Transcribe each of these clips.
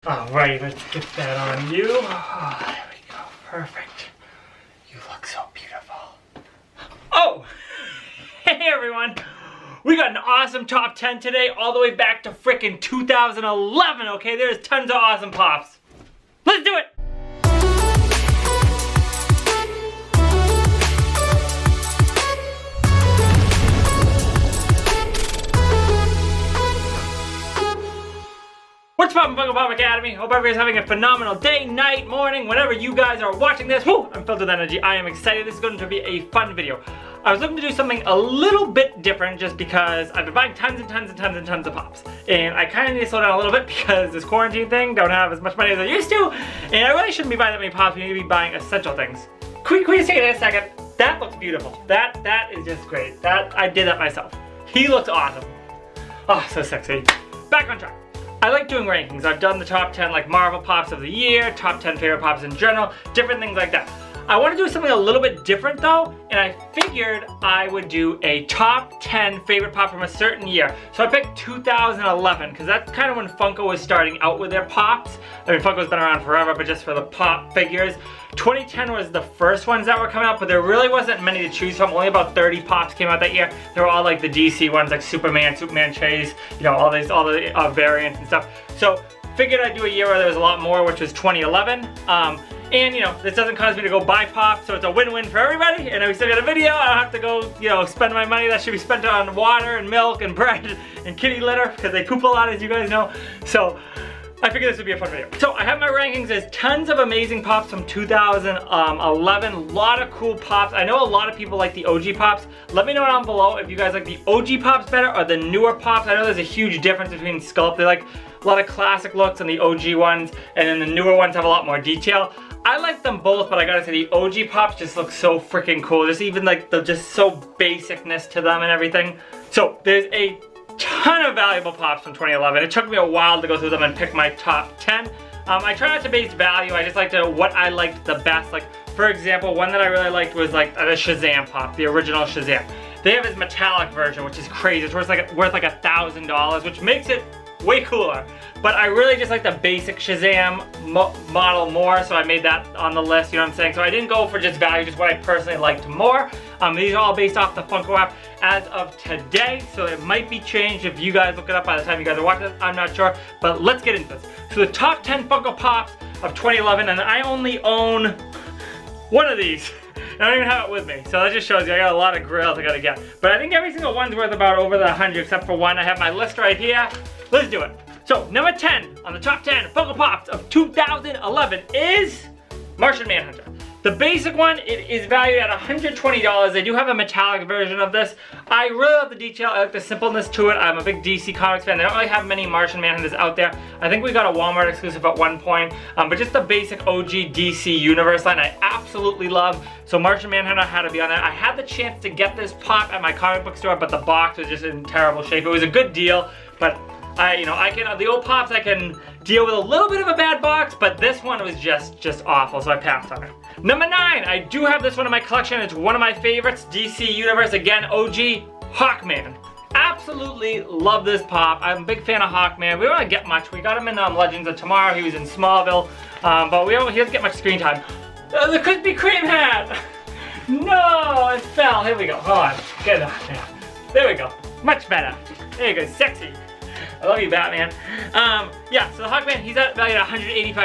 Alright, let's get that on you. Oh, there we go. Perfect. You look so beautiful. Oh! Hey everyone! We got an awesome top 10 today, all the way back to frickin' 2011, okay? There's tons of awesome pops. Let's do it! What's up, Funko Pop Academy? Hope everybody's having a phenomenal day, night, morning, whenever you guys are watching this. Woo! I'm filled with energy. I am excited. This is going to be a fun video. I was looking to do something a little bit different just because I've been buying tons of pops. And I kind of need to slow down a little bit because this quarantine thing, don't have as much money as I used to. And I really shouldn't be buying that many pops. We need to be buying essential things. Can we just take it in a second? That looks beautiful. That is just great. I did that myself. He looks awesome. Oh, so sexy. Back on track. I like doing rankings. I've done the top 10 like Marvel Pops of the year, top 10 favorite pops in general, different things like that. I want to do something a little bit different though, and I figured I would do a top 10 favorite pop from a certain year. So I picked 2011 because that's kind of when Funko was starting out with their pops. I mean, Funko's been around forever, but just for the pop figures. 2010 was the first ones that were coming out, but there really wasn't many to choose from. Only about 30 pops came out that year. They were all like the DC ones, like Superman Chase, you know, all the variants and stuff. So figured I'd do a year where there was a lot more, which was 2011. And you know, this doesn't cause me to go buy pops, so it's a win-win for everybody. And we still got a video. I don't have to go, you know, spend my money that should be spent on water and milk and bread and kitty litter because they poop a lot, as you guys know. So I figured this would be a fun video. So I have my rankings. There's tons of amazing pops from 2011. A lot of cool pops. I know a lot of people like the OG pops. Let me know down below if you guys like the OG pops better or the newer pops. I know there's a huge difference between sculpt. They like a lot of classic looks on the OG ones, and then the newer ones have a lot more detail. I like them both, but I gotta say the OG pops just look so freaking cool. There's even like the just so basicness to them and everything. So there's a ton of valuable pops from 2011. It took me a while to go through them and pick my top 10. I try not to base value. I just like to what I liked the best. Like for example, one that I really liked was like the Shazam pop, the original Shazam. They have his metallic version, which is crazy. It's worth like $1,000, which makes it way cooler. But I really just like the basic Shazam model more, so I made that on the list, you know what I'm saying? So I didn't go for just value, just what I personally liked more. These are all based off the Funko app as of today, so it might be changed if you guys look it up by the time you guys are watching this, I'm not sure. But let's get into this. So the top 10 Funko Pops of 2011, and I only own one of these. I don't even have it with me, so that just shows you I got a lot of grails I gotta get. But I think every single one's worth about over the 100, except for one. I have my list right here. Let's do it. So, number 10 on the top 10 Funko Pops of 2011 is Martian Manhunter. The basic one, it is valued at $120. They do have a metallic version of this. I really love the detail. I like the simpleness to it. I'm a big DC Comics fan. They don't really have many Martian Manhunters out there. I think we got a Walmart exclusive at one point. But just the basic OG DC Universe line, I absolutely love. So Martian Manhunter had to be on there. I had the chance to get this pop at my comic book store, but the box was just in terrible shape. It was a good deal, but the old pops I can deal with a little bit of a bad box, but this one was just awful, so I passed on it. Number 9, I do have this one in my collection. It's one of my favorites, DC Universe, again, OG, Hawkman. Absolutely love this pop. I'm a big fan of Hawkman. We don't really get much. We got him in Legends of Tomorrow. He was in Smallville, but he doesn't get much screen time. The Krispy Kreme hat! No, it fell. Here we go. Hold on. Get it on there. There we go. Much better. There you go. Sexy. I love you, Batman. Yeah, so the Hawkman, he's valued at $185.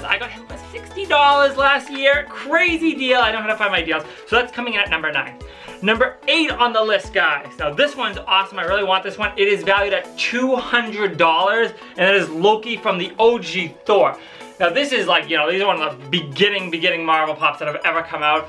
I got him for $60 last year. Crazy deal. I know how to find my deals. So that's coming in at number 9. Number 8 on the list, guys. Now this one's awesome. I really want this one. It is valued at $200, and it is Loki from the OG Thor. Now this is like, you know, these are one of the beginning Marvel pops that have ever come out.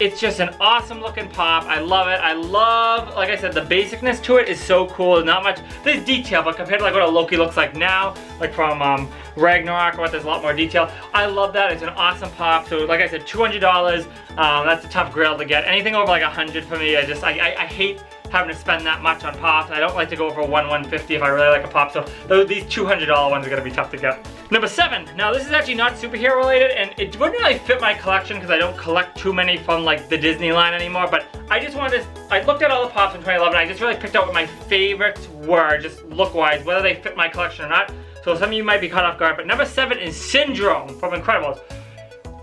It's just an awesome looking pop. I love it. I love, like I said, the basicness to it is so cool. Not much, there's detail, but compared to like what a Loki looks like now, like from Ragnarok or what, there's a lot more detail. I love that. It's an awesome pop. So like I said, $200. That's a tough grail to get. Anything over like 100 for me, I hate having to spend that much on pops. I don't like to go over $150 if I really like a pop, so these $200 ones are gonna be tough to get. Number 7, now this is actually not superhero related, and it wouldn't really fit my collection because I don't collect too many from like the Disney line anymore, but I just wanted to, I looked at all the Pops in 2011, I just really picked out what my favorites were, just look-wise, whether they fit my collection or not. So some of you might be caught off guard, but number 7 is Syndrome from Incredibles.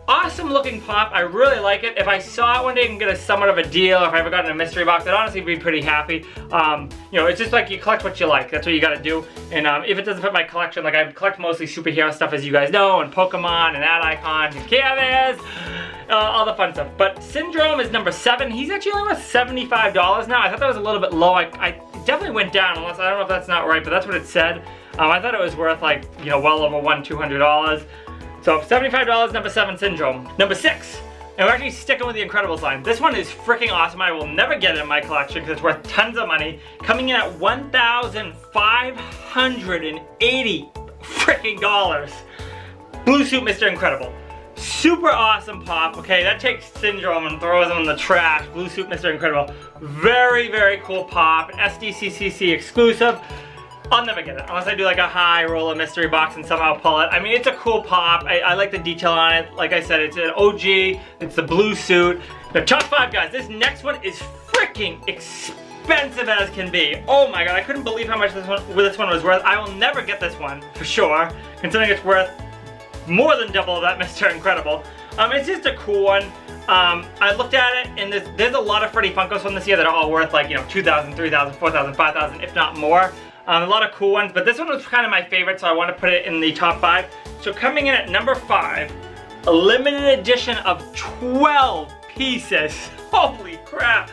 Awesome looking Pop, I really like it. If I saw it one day and get a somewhat of a deal, or if I ever got in a mystery box, I'd honestly be pretty happy. You know, it's just like you collect what you like, that's what you gotta do. And if it doesn't fit my collection, like I collect mostly superhero stuff as you guys know, and Pokemon, and ad icons, and Care Bears, all the fun stuff. But Syndrome is number 7. He's actually only worth $75 now. I thought that was a little bit low. I definitely went down, unless, I don't know if that's not right, but that's what it said. I thought it was worth like, you know, well over $200. So $75, number 7, Syndrome. Number 6, and we're actually sticking with the Incredibles line. This one is freaking awesome. I will never get it in my collection because it's worth tons of money. Coming in at $1,580 freaking dollars. Blue Suit Mr. Incredible. Super awesome Pop. Okay, that takes Syndrome and throws him in the trash. Blue Suit Mr. Incredible. Very, very cool Pop. SDCCC exclusive. I'll never get it unless I do like a high roller mystery box and somehow pull it. I mean, it's a cool Pop. I like the detail on it. Like I said, it's an OG. It's the blue suit. The top 5, guys. This next one is freaking expensive as can be. Oh my god, I couldn't believe how much this one was worth. I will never get this one for sure, considering it's worth more than double that Mr. Incredible. It's just a cool one. I looked at it, and there's a lot of Freddy Funkos from this year that are all worth like, you know, $2,000, $3,000, $4,000, $5,000, if not more. A lot of cool ones, but this one was kind of my favorite, so I want to put it in the top 5. So coming in at number 5, a limited edition of 12 pieces. Holy crap!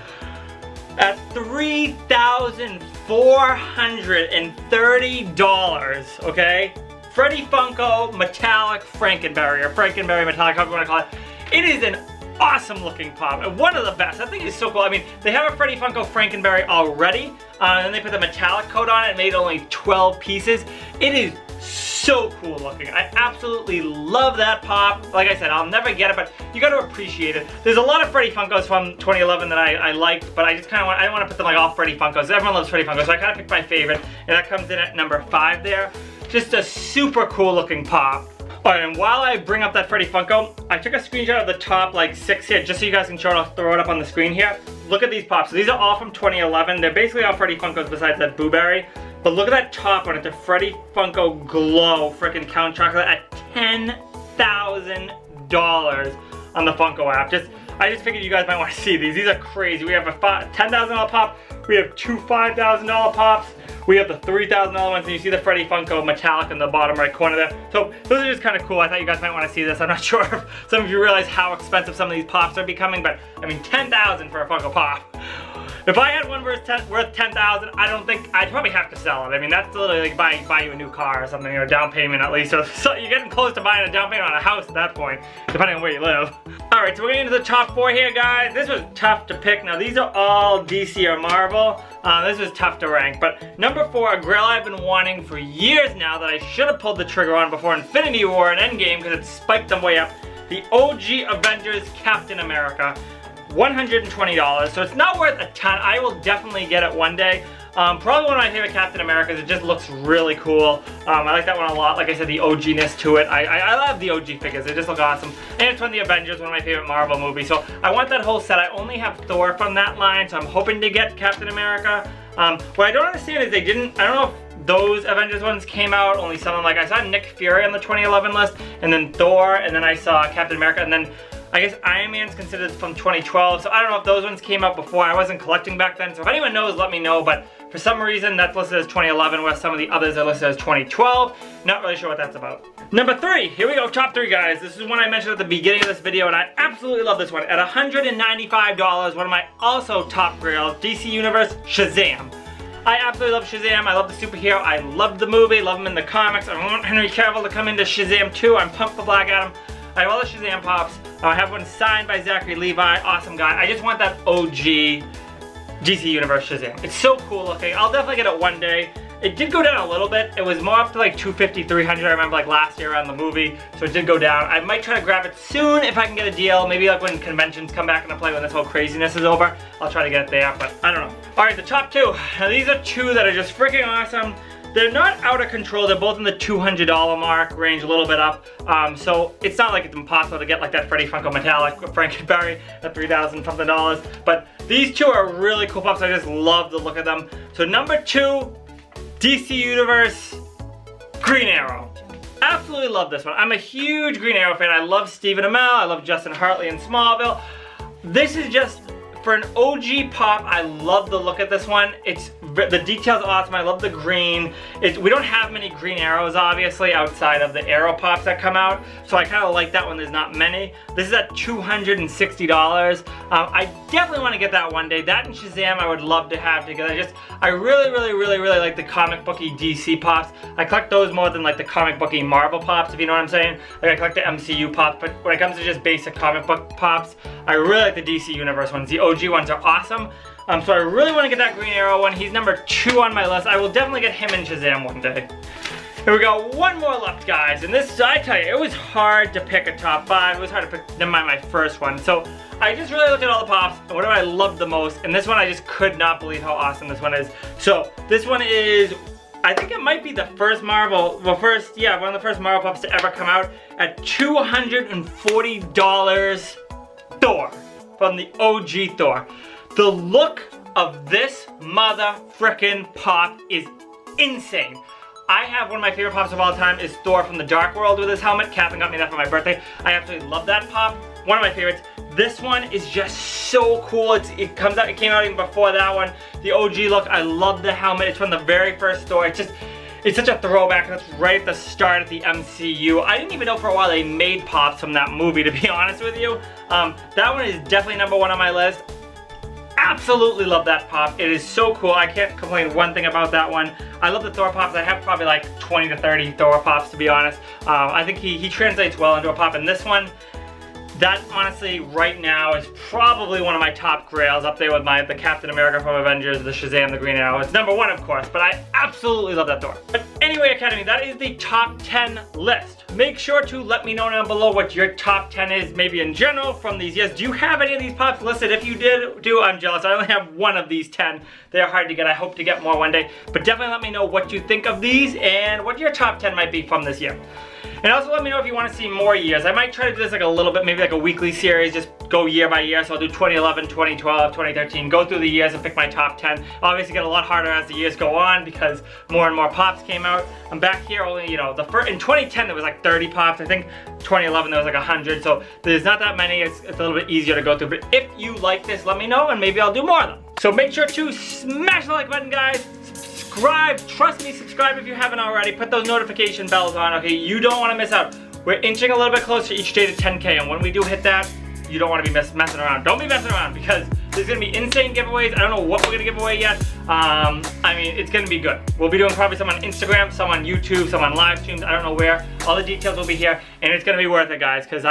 At $3,430, okay? Freddy Funko Metallic Frankenberry, or Frankenberry Metallic, however you want to call it. It is an awesome looking Pop, and one of the best. That thing is so cool. I mean, they have a Freddy Funko Frankenberry already, and then they put the metallic coat on it and made only 12 pieces. It is so cool looking. I absolutely love that Pop. Like I said, I'll never get it, but you got to appreciate it. There's a lot of Freddy Funkos from 2011 that I liked, but I just kind of want, I want to put them like all Freddy Funkos. Everyone loves Freddy Funkos, so I kind of picked my favorite, and that comes in at number 5 there. Just a super cool looking Pop. Alright, and while I bring up that Freddy Funko, I took a screenshot of the top like 6 here, just so you guys can show it. I'll throw it up on the screen here. Look at these Pops. So these are all from 2011. They're basically all Freddy Funkos besides that Booberry. But look at that top one. It's a Freddy Funko Glow freaking Count Chocolate at $10,000 on the Funko app. I just figured you guys might want to see these. These are crazy. We have a $10,000 Pop. We have 2 $5,000 Pops. We have the $3,000 ones, and you see the Freddy Funko Metallic in the bottom right corner there. So those are just kind of cool. I thought you guys might want to see this. I'm not sure if some of you realize how expensive some of these Pops are becoming, but I mean, $10,000 for a Funko Pop. If I had one worth $10,000, I don't think I'd probably have to sell it. I mean, that's literally like buy you a new car or something, or a down payment at least. So you're getting close to buying a down payment on a house at that point, depending on where you live. All right, so we're getting into the top 4 here, guys. This was tough to pick. Now these are all DC or Marvel. This was tough to rank, but number 4, a grail I've been wanting for years now that I should have pulled the trigger on before Infinity War and Endgame because it spiked them way up. The OG Avengers Captain America, $120. So it's not worth a ton. I will definitely get it one day. Probably one of my favorite Captain Americas. It just looks really cool. I like that one a lot. Like I said, the OG-ness to it. I love the OG figures. They just look awesome. And it's from the Avengers, one of my favorite Marvel movies. So I want that whole set. I only have Thor from that line, so I'm hoping to get Captain America. What I don't understand is they didn't, I don't know if those Avengers ones came out, only some of them, like I saw Nick Fury on the 2011 list, and then Thor, and then I saw Captain America, and then I guess Iron Man's considered from 2012, so I don't know if those ones came out before. I wasn't collecting back then, so if anyone knows, let me know, but for some reason that's listed as 2011, where some of the others are listed as 2012. Not really sure what that's about. Number 3, here we go, top 3, guys. This is one I mentioned at the beginning of this video, and I absolutely love this one. At $195, one of my also top grails, DC Universe, Shazam. I absolutely love Shazam. I love the superhero. I love the movie. Love him in the comics. I want Henry Cavill to come into Shazam 2. I'm pumped for Black Adam. I have all the Shazam Pops. I have one signed by Zachary Levi. Awesome guy. I just want that OG DC Universe Shazam. It's so cool looking. I'll definitely get it one day. It did go down a little bit. It was more up to like $250, $300. I remember like last year around the movie. So it did go down. I might try to grab it soon if I can get a deal. Maybe like when conventions come back into play, when this whole craziness is over. I'll try to get it there, but I don't know. All right, the top 2. Now these are 2 that are just freaking awesome. they're not out of control. They're both in the $200 mark range, a little bit up. So it's not like it's impossible to get like that Freddy Funko Metallic with Frank and Barry at $3,000 something. But these two are really cool pops. I just love the look of them. So number 2, DC Universe Green Arrow. Absolutely love this one. I'm a huge Green Arrow fan. I love Stephen Amell. I love Justin Hartley in Smallville. This is just, for an OG pop, I love the look of this one. The details are awesome. I love the green. We don't have many Green Arrows, obviously, outside of the Arrow pops that come out. So I kind of like that one. There's not many. This is at $260. I definitely want to get that one day. That and Shazam I would love to have together. I really like the comic booky DC pops. I collect those more than like the comic booky Marvel pops, if you know what I'm saying. Like I collect the MCU pops, but when it comes to just basic comic book pops, I really like the DC Universe ones. The OG ones are awesome. So I really want to get that Green Arrow one. He's number 2 on my list. I will definitely get him and Shazam one day. Here we go, one more left, guys. And this, I tell you, it was hard to pick a top 5. It was hard to pick my first one. So I just really looked at all the pops and what do I love the most. And this one, I just could not believe how awesome this one is. So this one is, I think it might be the first Marvel, one of the first Marvel pops to ever come out at $240. Thor, from the OG Thor. The look of this mother frickin' pop is insane. I have one of my favorite pops of all time is Thor from the Dark World with his helmet. Catherine got me that for my birthday. I absolutely love that pop. One of my favorites. This one is just so cool. It came out even before that one. The OG look, I love the helmet. It's from the very first Thor. It's such a throwback. That's right at the start of the MCU. I didn't even know for a while they made pops from that movie, to be honest with you. That one is definitely number 1 on my list. Absolutely love that pop. It is so cool. I can't complain one thing about that one. I love the Thor pops. I have probably like 20 to 30 Thor pops, to be honest. I think he translates well into a pop. And this one, that honestly right now is probably one of my top grails, up there with the Captain America from Avengers, the Shazam, the Green Arrow. It's number 1, of course, but I absolutely love that Thor. But anyway, Academy, that is the top 10 list. Make sure to let me know down below what your top 10 is, maybe in general from these years. Do you have any of these pops listed? If you do, I'm jealous. I only have 1 of these 10. They're hard to get. I hope to get more one day. But definitely let me know what you think of these and what your top 10 might be from this year. And also let me know if you want to see more years. I might try to do this like a little bit, maybe like a weekly series, just go year by year. So I'll do 2011, 2012, 2013, go through the years and pick my top 10. Obviously get a lot harder as the years go on because more and more pops came out. I'm back here only, you know, in 2010 there was like 30 pops. I think 2011 there was like 100. So there's not that many. It's a little bit easier to go through. But if you like this, let me know and maybe I'll do more of them. So make sure to smash the like button, guys. Subscribe, trust me, subscribe if you haven't already. Put those notification bells on, okay? You don't want to miss out. We're inching a little bit closer each day to 10K, and when we do hit that, you don't want to be messing around. Don't be messing around because there's going to be insane giveaways. I don't know what we're going to give away yet. I mean, it's going to be good. We'll be doing probably some on Instagram, some on YouTube, some on live streams. I don't know where. All the details will be here, and it's going to be worth it, guys, because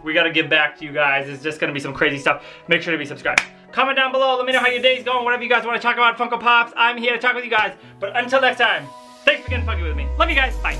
we got to give back to you guys. It's just going to be some crazy stuff. Make sure to be subscribed. Comment down below. Let me know how your day's going. Whatever you guys want to talk about Funko Pops, I'm here to talk with you guys. But until next time, thanks for getting funky with me. Love you guys. Bye.